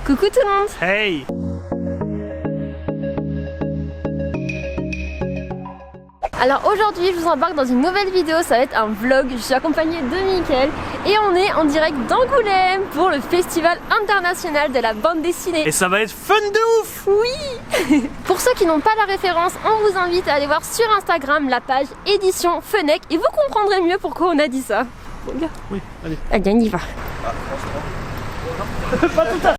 Coucou tout le monde. Hey. Alors aujourd'hui je vous embarque dans une nouvelle vidéo, ça va être un vlog. Je suis accompagnée de Mickaël et on est en direct d'Angoulême pour le festival international de la bande dessinée. Et ça va être fun de ouf. Oui. Pour ceux qui n'ont pas la référence, on vous invite à aller voir sur Instagram la page édition Fenech et vous comprendrez mieux pourquoi on a dit ça. Oui, allez. Allez, on y va. Pas tout à fait.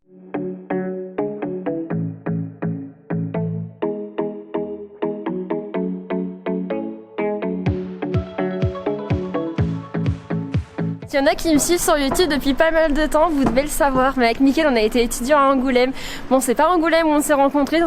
Il y en a qui me suivent sur YouTube depuis pas mal de temps, vous devez le savoir, mais avec Mickaël on a été étudiants à Angoulême. Bon, c'est pas Angoulême où on s'est rencontrés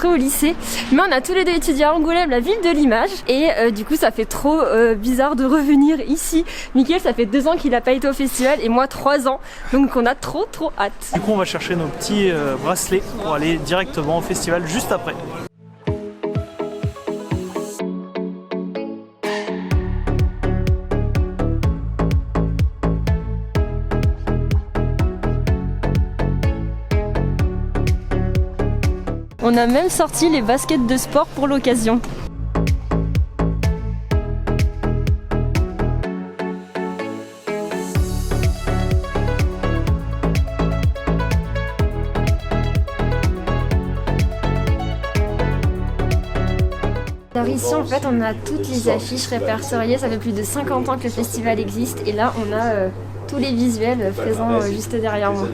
au lycée, mais on a tous les deux étudié à Angoulême, la ville de l'image, et du coup ça fait trop bizarre de revenir ici. Mickaël ça fait 2 ans qu'il a pas été au festival et moi 3 ans, donc on a trop hâte. Du coup on va chercher nos petits bracelets pour aller directement au festival juste après. On a même sorti les baskets de sport pour l'occasion. Alors ici en fait on a toutes les affiches répertoriées, ça fait plus de 50 ans que le festival existe et là on a tous les visuels présents juste derrière moi.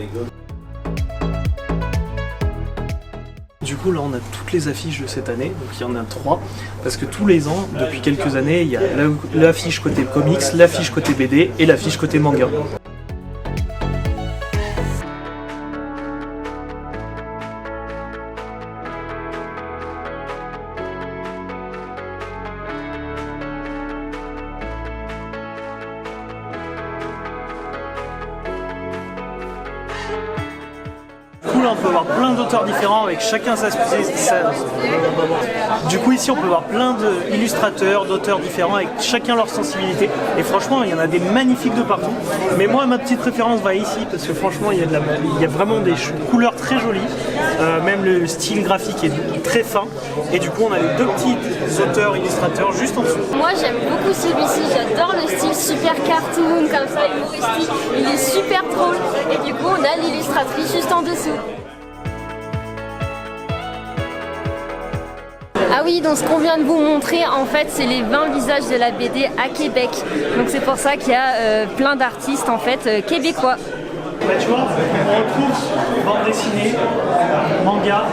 Du coup là on a toutes les affiches de cette année, donc il y en a 3, parce que tous les ans, depuis quelques années, il y a l'affiche côté comics, l'affiche côté BD et l'affiche côté manga. Là on peut voir plein d'auteurs différents avec chacun sa spécialité. Du coup ici on peut voir plein d'illustrateurs, d'auteurs différents avec chacun leur sensibilité et franchement il y en a des magnifiques de partout. Mais moi ma petite préférence va ici parce que franchement il y a vraiment des couleurs très jolies, même le style graphique est très fin et du coup on a les 2 petits auteurs illustrateurs juste en dessous. Moi j'aime beaucoup celui-ci, j'adore le style super cartoon comme ça, humoristique, il est super drôle et du coup on a l'illustratrice juste en dessous. Ah oui, donc ce qu'on vient de vous montrer, en fait, c'est les 20 visages de la BD à Québec. Donc c'est pour ça qu'il y a plein d'artistes en fait québécois. Bah, tu vois, on retrouve bande dessinée, manga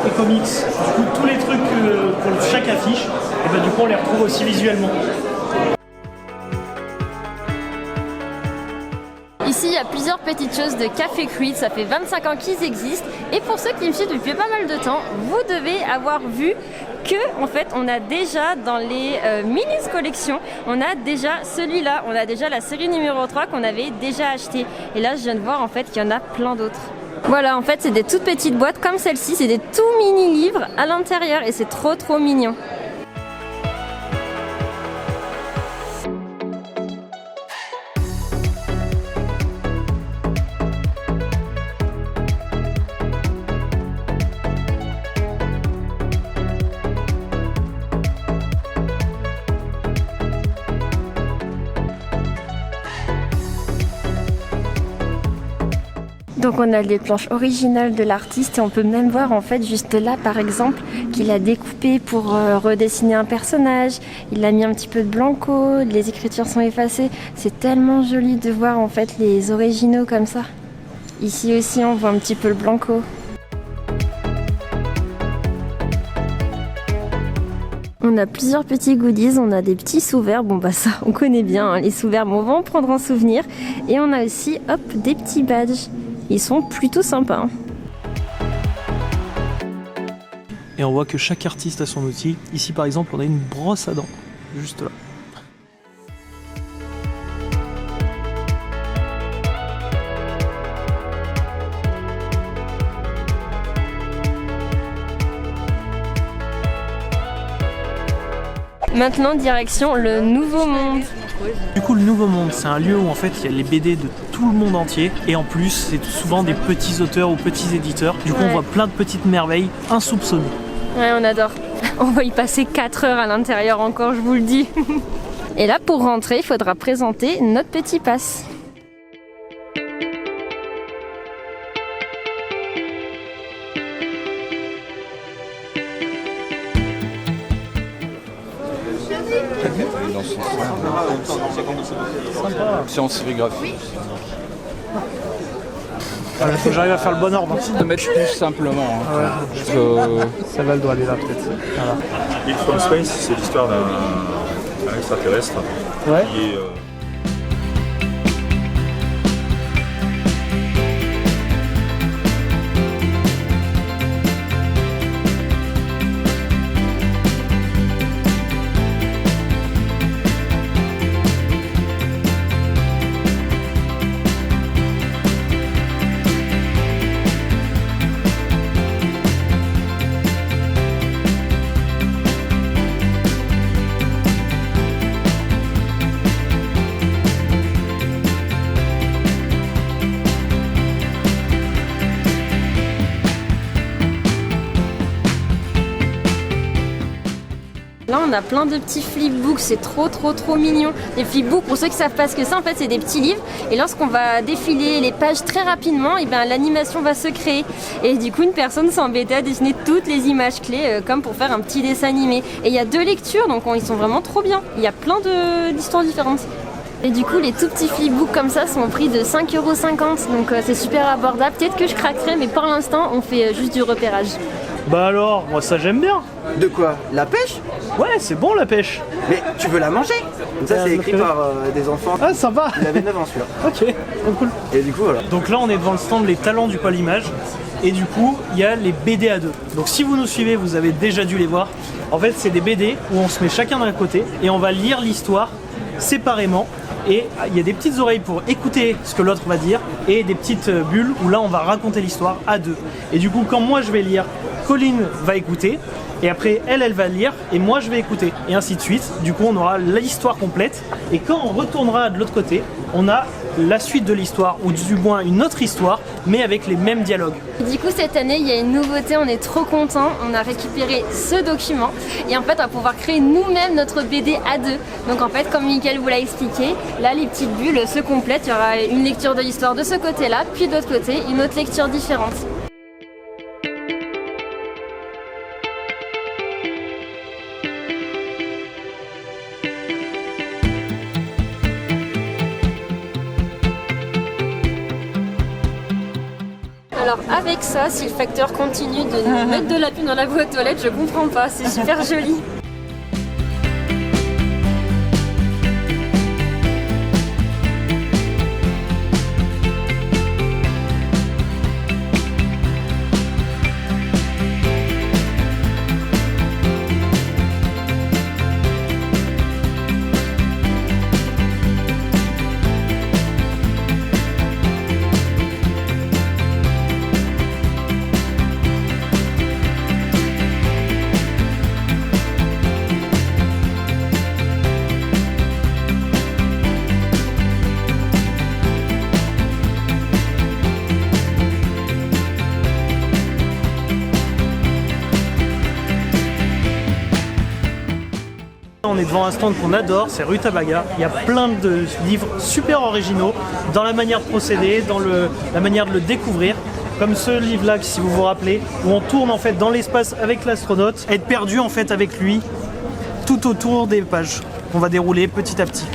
et comics. Du coup, tous les trucs pour chaque affiche, et bah, du coup on les retrouve aussi visuellement. Ici, il y a plusieurs petites choses de Café Creed, ça fait 25 ans qu'ils existent. Et pour ceux qui me suivent depuis pas mal de temps, vous devez avoir vu que, en fait, on a déjà dans les Minis collections, on a déjà celui-là, on a déjà la série numéro 3 qu'on avait déjà acheté. Et là, je viens de voir en fait qu'il y en a plein d'autres. Voilà, en fait, c'est des toutes petites boîtes comme celle-ci, c'est des tout mini livres à l'intérieur et c'est trop mignon. Donc on a les planches originales de l'artiste et on peut même voir en fait juste là par exemple qu'il a découpé pour redessiner un personnage, il a mis un petit peu de blanco, les écritures sont effacées, c'est tellement joli de voir en fait les originaux comme ça. Ici aussi on voit un petit peu le blanco. On a plusieurs petits goodies, on a des petits sous-verres, bon bah ça on connaît bien hein, les sous-verres, mais on va en prendre en souvenir. Et on a aussi hop des petits badges. Ils sont plutôt sympas. Et on voit que chaque artiste a son outil. Ici par exemple on a une brosse à dents, juste là. Maintenant direction le Nouveau Monde. trop. Du coup, le Nouveau Monde, c'est un lieu où en fait il y a les BD de tout le monde entier et en plus c'est souvent des petits auteurs ou petits éditeurs. Du coup, on voit plein de petites merveilles insoupçonnées. Ouais, on adore. On va y passer 4 heures à l'intérieur encore, je vous le dis. Et là, pour rentrer, il faudra présenter notre petit pass. C'est en sérigraphie. Voilà, faut que j'arrive à faire le bon ordre. De mettre plus simplement. Hein. Ça va, le doigt aller là peut-être. Voilà. It from Space, c'est l'histoire d'un extraterrestre Ouais. qui est Là, on a plein de petits flipbooks, c'est trop mignon. Les flipbooks, pour ceux qui savent pas ce que c'est, en fait, c'est des petits livres. Et lorsqu'on va défiler les pages très rapidement, et ben, l'animation va se créer. Et du coup, une personne s'est embêtée à dessiner toutes les images clés, comme pour faire un petit dessin animé. Et il y a 2 lectures, donc ils sont vraiment trop bien. Il y a plein d'histoires différentes. Et du coup, les tout petits flipbooks comme ça sont au prix de 5,50 €, donc c'est super abordable. Peut-être que je craquerai, mais pour l'instant, on fait juste du repérage. Bah alors, moi ça j'aime bien. De quoi? La pêche? Ouais, c'est bon la pêche. Mais tu veux la manger? Donc ça, c'est écrit par des enfants. Ah, sympa. Il avait 9 ans celui-là. Ok, cool. Et du coup, voilà. Donc là, on est devant le stand Les Talents du Polimage. Et du coup, il y a les BD à 2. Donc si vous nous suivez, vous avez déjà dû les voir. En fait, c'est des BD où on se met chacun d'un côté et on va lire l'histoire séparément. Et il y a des petites oreilles pour écouter ce que l'autre va dire et des petites bulles où là, on va raconter l'histoire à 2. Et du coup, quand moi je vais lire, Colline va écouter. Et après, elle va lire et moi je vais écouter. Et ainsi de suite. Du coup, on aura l'histoire complète. Et quand on retournera de l'autre côté, on a la suite de l'histoire, ou du moins une autre histoire, mais avec les mêmes dialogues. Du coup, cette année, il y a une nouveauté, on est trop contents. On a récupéré ce document et en fait, on va pouvoir créer nous-mêmes notre BD à 2. Donc en fait, comme Mickaël vous l'a expliqué, là, les petites bulles se complètent. Il y aura une lecture de l'histoire de ce côté-là, puis de l'autre côté, une autre lecture différente. Alors avec ça, si le facteur continue de nous mettre de la pub dans la boîte aux toilettes, je comprends pas, c'est super joli. On est devant un stand qu'on adore, c'est Rue Tabaga. Il y a plein de livres super originaux dans la manière de procéder, dans la manière de le découvrir. Comme ce livre-là, si vous vous rappelez, où on tourne en fait dans l'espace avec l'astronaute, être perdu en fait avec lui tout autour des pages qu'on va dérouler petit à petit.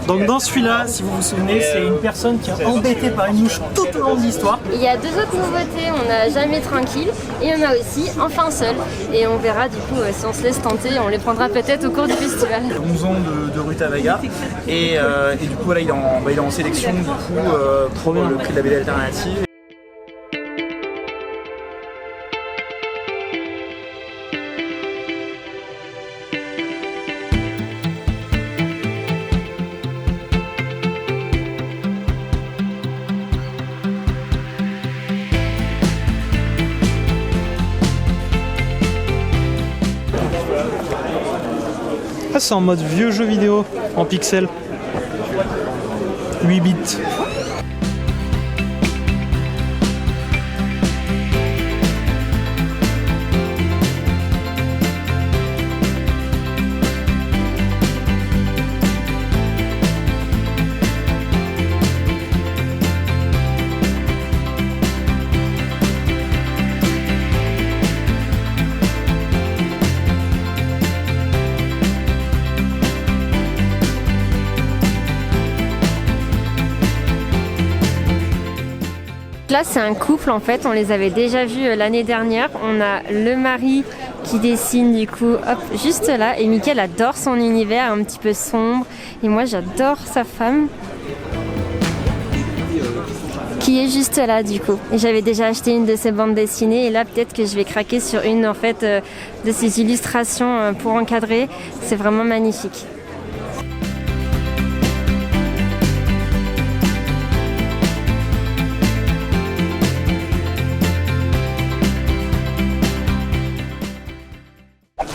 Donc dans celui-là, si vous vous souvenez, c'est une personne qui est embêtée par une mouche tout au long de l'histoire. Il y a 2 autres nouveautés, on n'a jamais tranquille et on a aussi Enfin seul. Et on verra du coup si on se laisse tenter, on les prendra peut-être au cours du festival. 11 ans de Rue Tabaga. Et du coup, là, il est en sélection du coup, pour le prix de la BD alternative. Ah, c'est en mode vieux jeu vidéo, en pixel. 8 bits. Là, c'est un couple en fait, on les avait déjà vus l'année dernière. On a le mari qui dessine du coup, hop, juste là. Et Mickaël adore son univers un petit peu sombre. Et moi, j'adore sa femme qui est juste là du coup. Et j'avais déjà acheté une de ses bandes dessinées. Et là, peut-être que je vais craquer sur une en fait de ses illustrations pour encadrer. C'est vraiment magnifique.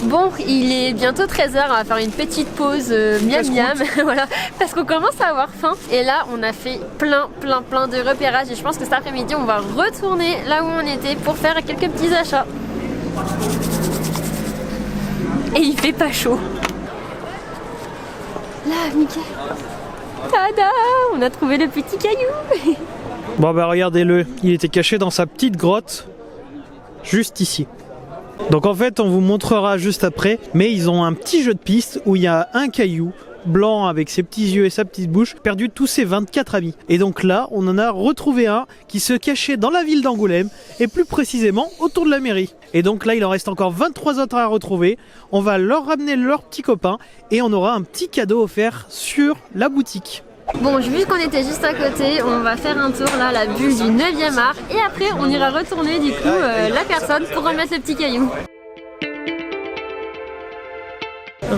Bon, il est bientôt 13h, on va faire une petite pause miam miam, voilà, parce qu'on commence à avoir faim. Et là, on a fait plein de repérages et je pense que cet après-midi, on va retourner là où on était pour faire quelques petits achats. Et il fait pas chaud. Là, Mickaël. Tada! On a trouvé le petit caillou. Bon bah regardez-le, il était caché dans sa petite grotte, juste ici. Donc en fait on vous montrera juste après, mais ils ont un petit jeu de piste où il y a un caillou blanc avec ses petits yeux et sa petite bouche, perdu tous ses 24 amis. Et donc là on en a retrouvé un qui se cachait dans la ville d'Angoulême et plus précisément autour de la mairie. Et donc là il en reste encore 23 autres à retrouver, on va leur ramener leurs petits copains et on aura un petit cadeau offert sur la boutique. Bon, vu qu'on était juste à côté, on va faire un tour là, la bulle du 9e art. Et après, on ira retourner du coup la personne pour remettre le petit caillou.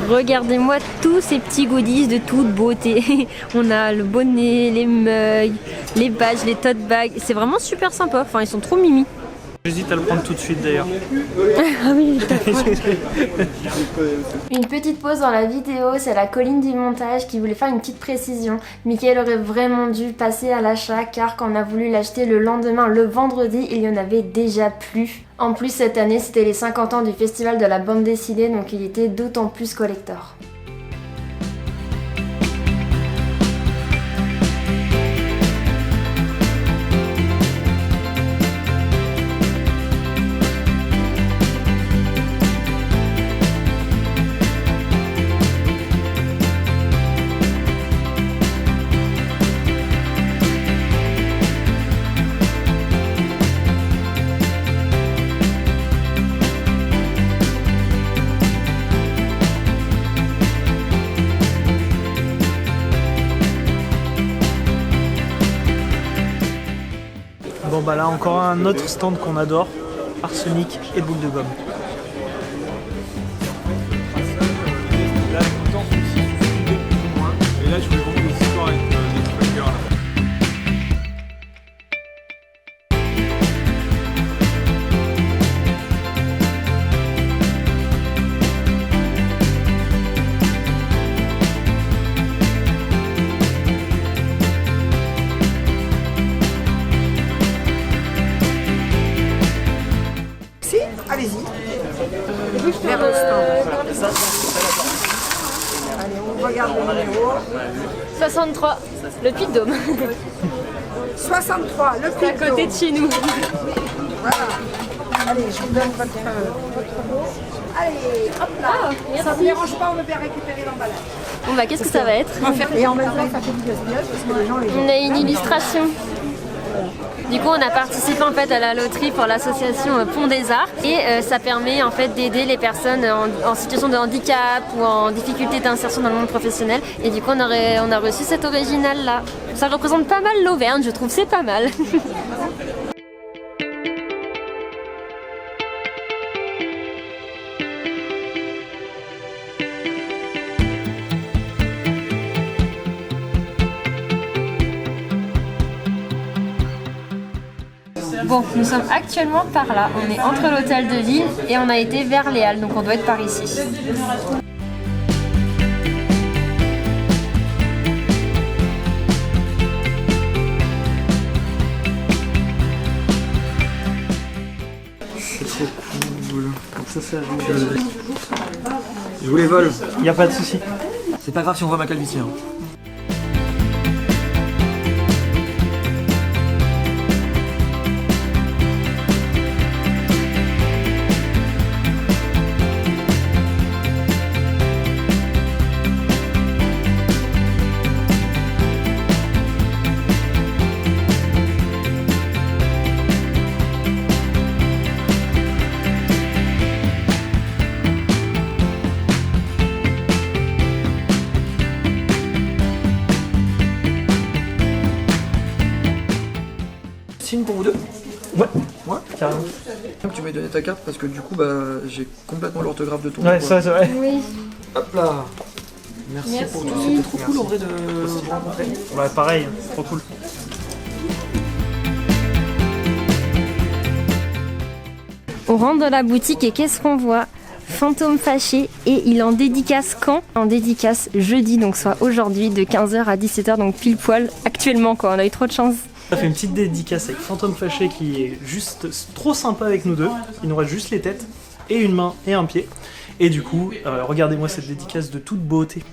Regardez-moi tous ces petits goodies de toute beauté. On a le bonnet, les mugs, les badges, les tote bags. C'est vraiment super sympa, enfin ils sont trop mimi. J'hésite à le prendre tout de suite d'ailleurs. Ah oui, une petite pause dans la vidéo, c'est la Colline du montage qui voulait faire une petite précision. Mickaël aurait vraiment dû passer à l'achat car quand on a voulu l'acheter le lendemain, le vendredi, il y en avait déjà plus. En plus cette année c'était les 50 ans du festival de la bande dessinée donc il était d'autant plus collector. Bon bah là encore un autre stand qu'on adore, arsenic et boule de gomme. Et là, je voulais vraiment des histoires avec des trucs là. Allez-y. Vers le stand. Allez, on regarde le numéro. 63, le Puy-de-Dôme. 63, le C'est à côté de chez nous. Voilà. Allez, je vous donne votre mot. Allez, hop là. Ah, Ça ne me dérange pas, on veut bien récupérer l'emballage. Bon bah qu'est-ce que ça va être? Et en même temps, ça fait du gaspillage parce que les gens les On a une illustration. Du coup, on a participé en fait à la loterie pour l'association Pont des Arts et ça permet en fait d'aider les personnes en situation de handicap ou en difficulté d'insertion dans le monde professionnel. Et du coup, on a reçu cet original là. Ça représente pas mal l'Auvergne, je trouve, c'est pas mal. Bon, nous sommes actuellement par là, on est entre l'hôtel de ville et on a été vers les Halles, donc on doit être par ici. C'est trop cool. Donc ça arrive. Je vous les vole. Y a pas de souci. C'est pas grave si on voit ma calvitie. Hein. Signe pour vous deux. Ouais, Ouais. carrément. Tu m'as donné ta carte parce que du coup j'ai complètement l'orthographe de ton Ouais, nom, ça c'est vrai. Oui. Hop là. Merci pour tout, c'était trop cool en vrai de vous rencontrer. Ouais, pareil, trop cool. On rentre dans la boutique et qu'est-ce qu'on voit? Fantôme fâché, et il en dédicace quand? En dédicace jeudi, donc soit aujourd'hui de 15h à 17h, donc pile poil actuellement quoi, on a eu trop de chance. On a fait une petite dédicace avec Fantôme Fâché qui est juste trop sympa avec nous deux. Il nous reste juste les têtes, et une main et un pied. Et du coup, regardez-moi cette dédicace de toute beauté.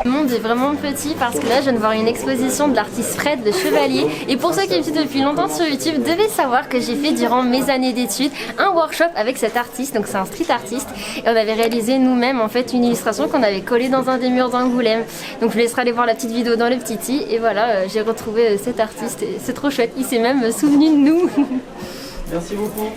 Le monde est vraiment petit parce que là je viens de voir une exposition de l'artiste Fred le Chevalier, et pour ceux qui me suivent depuis longtemps sur YouTube devaient savoir que j'ai fait durant mes années d'études un workshop avec cet artiste, donc c'est un street artiste, et on avait réalisé nous-mêmes en fait une illustration qu'on avait collée dans un des murs d'Angoulême. Donc je vous laisserai aller voir la petite vidéo dans le petit i, et voilà, j'ai retrouvé cet artiste et c'est trop chouette, il s'est même souvenu de nous. Merci beaucoup.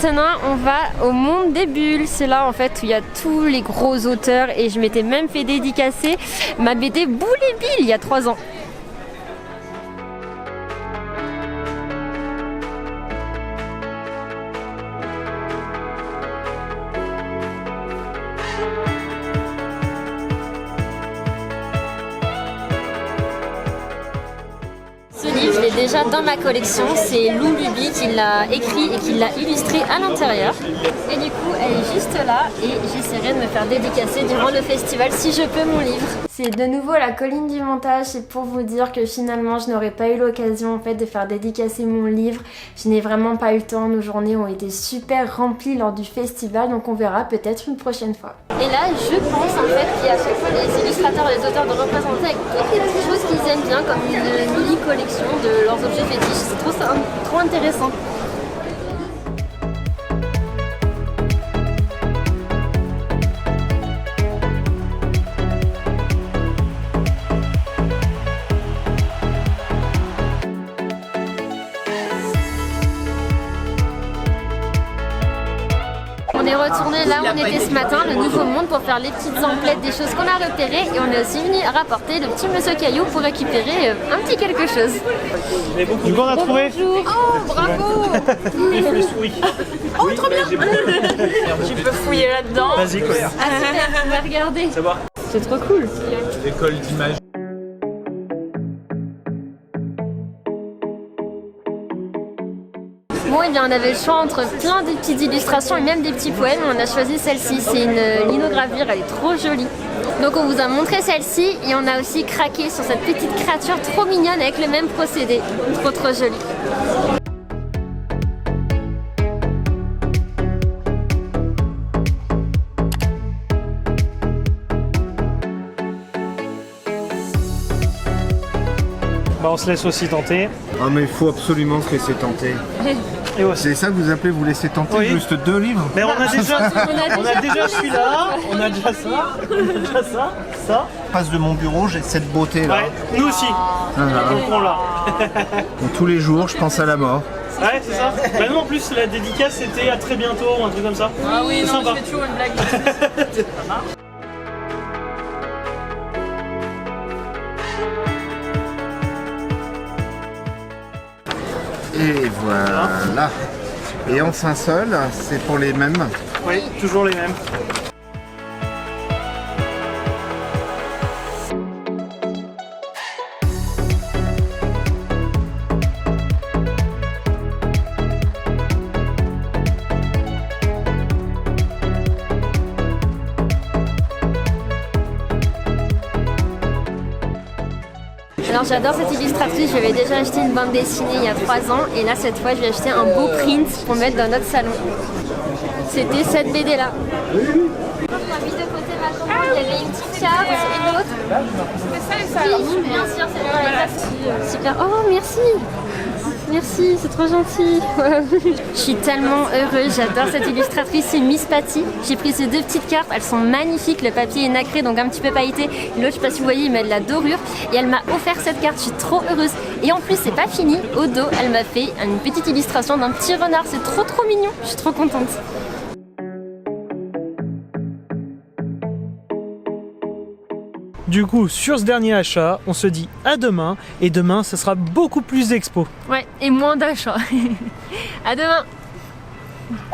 Maintenant, on va au monde des bulles. C'est là en fait où il y a tous les gros auteurs, et je m'étais même fait dédicacer ma BD Boule et Bill il y a 3 ans. Ce livre, je l'ai déjà dans ma collection, c'est Lou Luby qui l'a écrit et qui l'a illustré à l'intérieur. Et du coup, elle est juste là et j'essaierai de me faire dédicacer durant le festival si je peux mon livre. C'est de nouveau la colline du montage, c'est pour vous dire que finalement je n'aurais pas eu l'occasion en fait de faire dédicacer mon livre. Je n'ai vraiment pas eu le temps, nos journées ont été super remplies lors du festival, donc on verra peut-être une prochaine fois. Et là, je pense en fait qu'il y a à chaque fois les illustrateurs et les auteurs de représenter avec toutes les petites choses qu'ils aiment bien, comme une mini collection de leurs objets fétiches. C'est trop intéressant. On est retourné là où on était ce matin, le Nouveau Monde, pour faire les petites emplettes des choses qu'on a repérées, et on est aussi venu rapporter le petit monsieur Caillou pour récupérer un petit quelque chose. Du coup, on a trouvé. Bonjour. Oh, bravo. Les souris. Oh, trop bien. Tu peux fouiller là-dedans. Vas-y, quoi. Ah super, on va regarder. Ça va. C'est trop cool. L'école d'image. Bon, et bien on avait le choix entre plein de petites illustrations et même des petits poèmes. On a choisi celle-ci, c'est une linogravure, elle est trop jolie. Donc on vous a montré celle-ci et on a aussi craqué sur cette petite créature trop mignonne avec le même procédé. Trop jolie. Bah, on se laisse aussi tenter. Ah mais il faut absolument se laisser tenter. Et ouais. C'est ça que vous appelez vous laisser tenter, Oui. juste 2 livres? Mais on a déjà celui-là, on a déjà ça, ça. Face de mon bureau, j'ai cette beauté là. Ouais, nous aussi. Donc on l'a. Donc, tous les jours, je pense à la mort. Ouais, c'est ça. Bah nous en plus la dédicace c'était à très bientôt ou un truc comme ça. Ah oui, C'est non, sympa. je fais toujours une blague dessus. Ça marche. Et voilà. Et en Saint-Sol, c'est pour les mêmes. Oui, toujours les mêmes. Alors j'adore cette illustratrice, je lui avais déjà acheté une bande dessinée il y a 3 ans et là cette fois je lui ai acheté un beau print pour mettre dans notre salon. C'était cette BD là. Il y avait une petite carte et l'autre. C'est ça, Oui, bien sûr, c'est le super. Oh merci. Merci, c'est trop gentil. Je suis tellement heureuse, j'adore cette illustratrice, c'est Miss Patty. J'ai pris ces 2 petites cartes, elles sont magnifiques, le papier est nacré donc un petit peu pailleté. L'autre, je sais pas si vous voyez, il met de la dorure et elle m'a offert cette carte, je suis trop heureuse. Et en plus, c'est pas fini, au dos, elle m'a fait une petite illustration d'un petit renard, c'est trop mignon, je suis trop contente. Du coup, sur ce dernier achat, on se dit à demain, et demain, ça sera beaucoup plus d'expos. Ouais, et moins d'achats. À demain.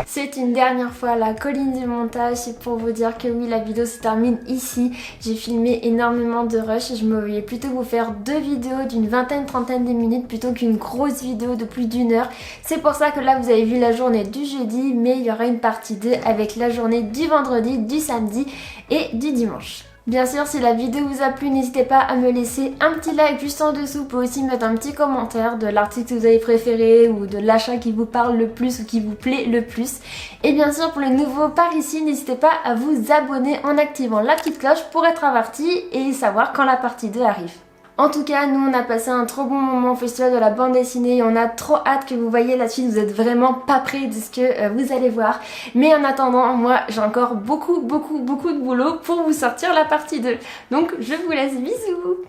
C'est une dernière fois la colline du montage, c'est pour vous dire que oui, la vidéo se termine ici. J'ai filmé énormément de rush et je me voyais plutôt vous faire 2 vidéos d'une vingtaine-trentaine de minutes plutôt qu'une grosse vidéo de plus d'1 heure. C'est pour ça que là vous avez vu la journée du jeudi, mais il y aura une partie 2 avec la journée du vendredi, du samedi et du dimanche. Bien sûr, si la vidéo vous a plu, n'hésitez pas à me laisser un petit like juste en dessous. Vous pouvez aussi mettre un petit commentaire de l'article que vous avez préféré ou de l'achat qui vous parle le plus ou qui vous plaît le plus. Et bien sûr, pour les nouveaux par ici, n'hésitez pas à vous abonner en activant la petite cloche pour être averti et savoir quand la partie 2 arrive. En tout cas, nous on a passé un trop bon moment au festival de la bande dessinée et on a trop hâte que vous voyez la suite, vous êtes vraiment pas prêts de ce que vous allez voir. Mais en attendant, moi j'ai encore beaucoup de boulot pour vous sortir la partie 2. Donc je vous laisse, bisous.